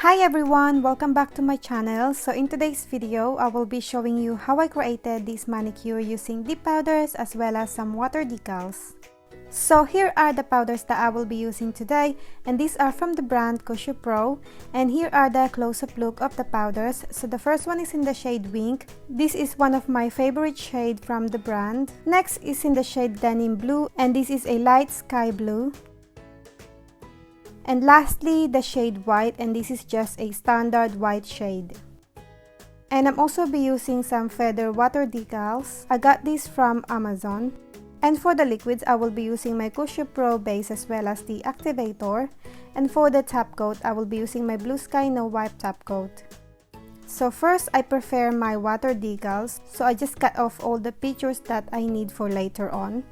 Hi everyone, welcome back to my channel. So in today's video, I will be showing you how I created this manicure using dip powders as well as some water decals. So here are the powders that I will be using today, and these are from the brand Cuccio Pro, and here are the close-up look of the powders. So the first one is in the shade Wink. This is one of my favorite shade from the brand. Next is in the shade Denim Blue, and this is a light sky blue. And lastly, the shade White, and this is just a standard white shade. And I'm also be using some feather water decals. I got this from Amazon. And for the liquids, I will be using my Cuccio Pro base as well as the activator. And for the top coat, I will be using my Blue Sky No Wipe top coat. So first, I prepare my water decals. So I just cut off all the pictures that I need for later on.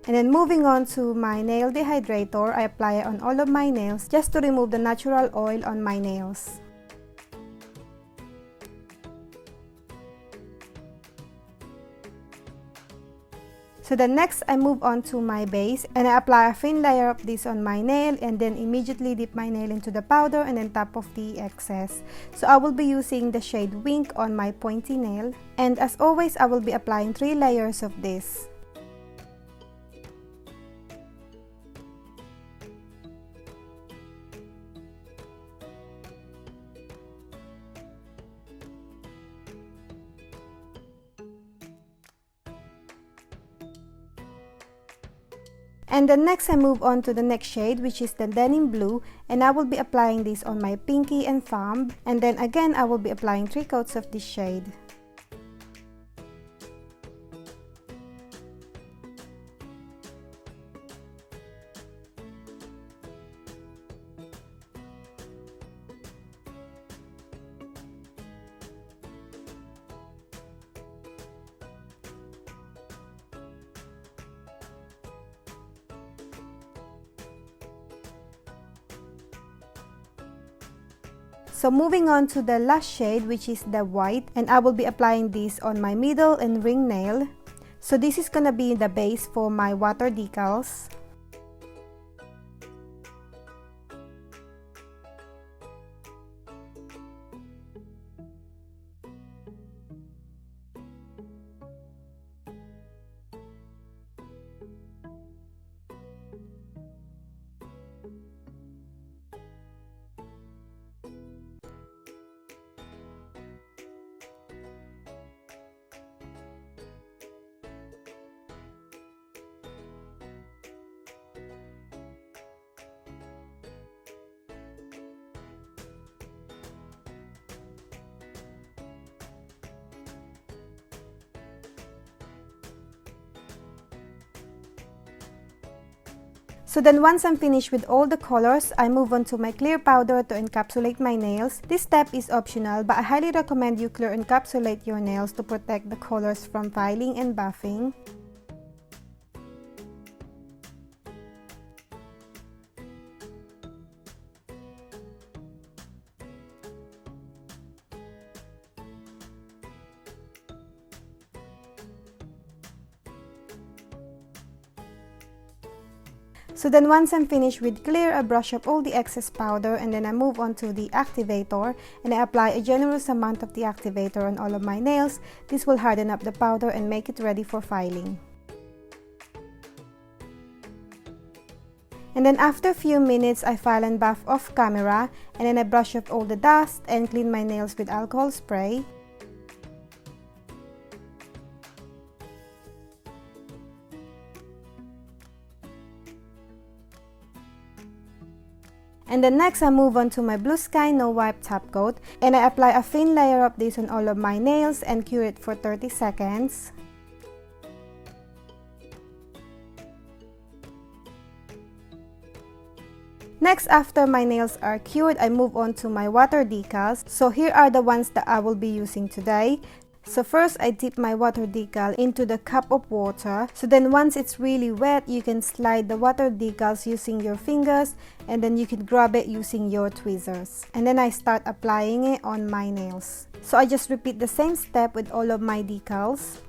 And then moving on to my nail dehydrator, I apply it on all of my nails just to remove the natural oil on my nails. So then next, I move on to my base and I apply a thin layer of this on my nail and then immediately dip my nail into the powder and then top off the excess. So I will be using the shade Wink on my pointy nail, and as always, I will be applying 3 layers of this. And then next, I move on to the next shade, which is the Denim Blue, and I will be applying this on my pinky and thumb, and then again I will be applying 3 coats of this shade. So moving on to the last shade, which is the White, and I will be applying this on my middle and ring nail. So this is gonna be the base for my water decals. So then once I'm finished with all the colors, I move on to my clear powder to encapsulate my nails. This step is optional, but I highly recommend you clear encapsulate your nails to protect the colors from filing and buffing. So then once I'm finished with clear, I brush up all the excess powder and then I move on to the activator and I apply a generous amount of the activator on all of my nails. This will harden up the powder and make it ready for filing. And then after a few minutes, I file and buff off camera and then I brush up all the dust and clean my nails with alcohol spray. And then next, I move on to my Blue Sky No Wipe top coat and I apply a thin layer of this on all of my nails and cure it for 30 seconds. Next, after my nails are cured, I move on to my water decals. So here are the ones that I will be using today. So first I dip my water decal into the cup of water. So then once it's really wet, you can slide the water decals using your fingers, and then you can grab it using your tweezers. And then I start applying it on my nails. So I just repeat the same step with all of my decals.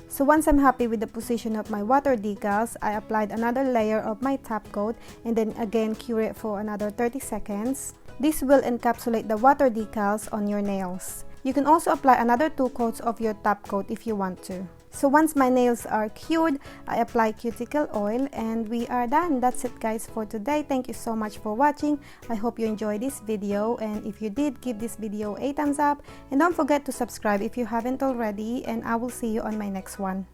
So once I'm happy with the position of my water decals, I applied another layer of my top coat and then again cure it for another 30 seconds. This will encapsulate the water decals on your nails. You can also apply another 2 coats of your top coat if you want to. So once my nails are cured, I apply cuticle oil and we are done. That's it guys for today. Thank you so much for watching. I hope you enjoyed this video, and if you did, give this video a thumbs up and don't forget to subscribe if you haven't already, and I will see you on my next one.